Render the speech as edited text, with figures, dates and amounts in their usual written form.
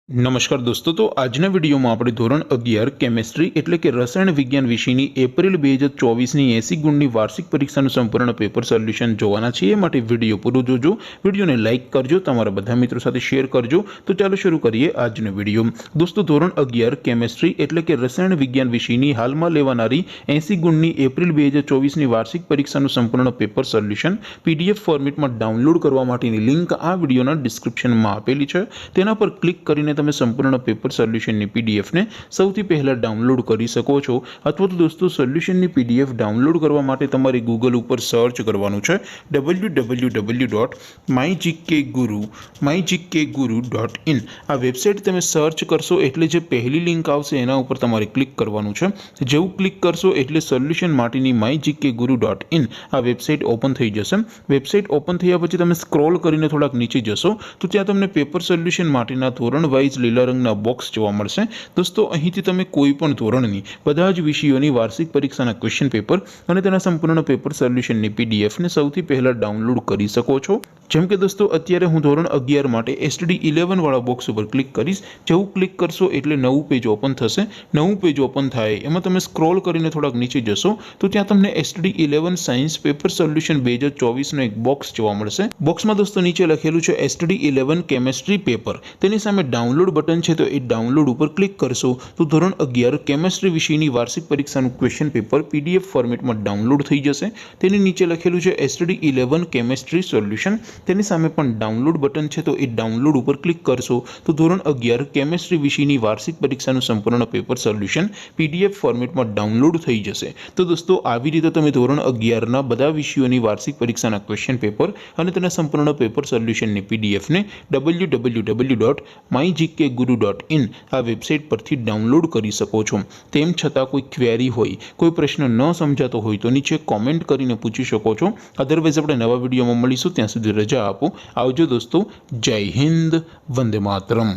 નમસ્કાર દોસ્તો, તો આજના વિડીયોમાં આપણે ધોરણ 11 કેમેસ્ટ્રી એટલે કે રસાયણ વિજ્ઞાન વિષયની એપ્રિલ 2024ની 80 ગુણની વાર્ષિક પરીક્ષાનું સંપૂર્ણ પેપર સોલ્યુશન જોવાના છીએ। માટે વિડીયો પૂરો જોજો, વિડીયોને લાઇક કરજો, તમારા બધા મિત્રો સાથે શેર કરજો। તો ચાલો શરૂ કરીએ આજનો વિડીયો। દોસ્તો, ધોરણ 11 કેમેસ્ટ્રી એટલે કે રસાયણ વિજ્ઞાન વિષયની હાલમાં લેવાનારી 80 ગુણની એપ્રિલ 2024ની વાર્ષિક પરીક્ષાનું સંપૂર્ણ પેપર સોલ્યુશન PDF ફોર્મેટમાં ડાઉનલોડ કરવા માટેની લિંક આ વિડીયોના ડિસ્ક્રિપ્શનમાં આપેલી છે। તેના પર ક્લિક કરીને તમે સંપૂર્ણ પેપર સોલ્યુશનની PDF ને સૌથી પહેલા ડાઉનલોડ કરી શકો છો। અથવા તો દોસ્તો, સોલ્યુશનની PDF ડાઉનલોડ કરવા માટે તમારે ગૂગલ ઉપર સર્ચ કરવાનું છે www.mygkguru.in। આ વેબસાઇટ તમે સર્ચ કરશો એટલે જે પહેલી લિંક આવશે એના ઉપર તમારે ક્લિક કરવાનું છે। જેવું ક્લિક કરશો એટલે સોલ્યુશન માટેની mygkguru.in આ વેબસાઇટ ઓપન થઈ જશે। વેબસાઇટ ઓપન થયા પછી તમે સ્ક્રોલ કરીને થોડાક નીચે જશો તો ત્યાં તમને પેપર સોલ્યુશન માટેના ધોરણ વાઇઝ લીલા રંગના બોક્સ જોવા મળશે। દોસ્તો, અહીંથી તમે કોઈ પણ ધોરણની બધા જ વિષયોની વાર્ષિક પરીક્ષાના ક્વેશ્ચન પેપર અને તેના સંપૂર્ણ પેપર સોલ્યુશનની PDF ને સૌથી પહેલા ડાઉનલોડ કરી શકો છો। જેમ કે દોસ્તો, અત્યારે હું ધોરણ 11 માટે STD 11 વાળા બોક્સ ઉપર ક્લિક કરીશ। જેવું ક્લિક કરશો એટલે નવું પેજ ઓપન થશે। નવું પેજ ઓપન થાય એમાં તમે સ્ક્રોલ કરીને થોડાક નીચે જશો તો ત્યાં તમને STD 11 સાયન્સ પેપર સોલ્યુશન 2024નો એક બોક્સ જોવા મળશે। બોક્સમાં દોસ્તો નીચે લખેલું છે STD 11 કેમેસ્ટ્રી પેપર। તેની સામે ડાઉનલોડ બટન છે, તો એ ડાઉનલોડ ઉપર ક્લિક કરશો તો ધોરણ 11 કેમેસ્ટ્રી વિષયની વાર્ષિક પરીક્ષાનું ક્વેશ્ચન પેપર PDF ફોર્મેટમાં ડાઉનલોડ થઈ જશે। તેની નીચે લખેલું છે STD 11 કેમેસ્ટ્રી સોલ્યુશન। તેની સામે પણ ડાઉનલોડ બટન છે, તો એ ડાઉનલોડ ઉપર ક્લિક કરશો તો ધોરણ 11 કેમેસ્ટ્રી વિષયની વાર્ષિક પરીક્ષાનું સંપૂર્ણ પેપર સોલ્યુશન PDF ફોર્મેટમાં ડાઉનલોડ થઈ જશે। તો દોસ્તો, આવી રીતે તમે ધોરણ 11ના બધા વિષયોની વાર્ષિક પરીક્ષાના ક્વેશ્ચન પેપર અને તેના સંપૂર્ણ પેપર સોલ્યુશનની PDF ને www.mygkguru.in આ વેબસાઇટ પરથી ડાઉનલોડ કરી શકો છો। તેમ છતાં કોઈ ક્વેરી હોય, કોઈ પ્રશ્ન ન સમજાતો હોય તો નીચે કોમેન્ટ કરીને પૂછી શકો છો। અધરવાઇઝ આપણે નવા વિડીયોમાં મળીશું, ત્યાં સુધી રજા આપો। આવજો દોસ્તો, જય હિન્દ, વંદે માતરમ।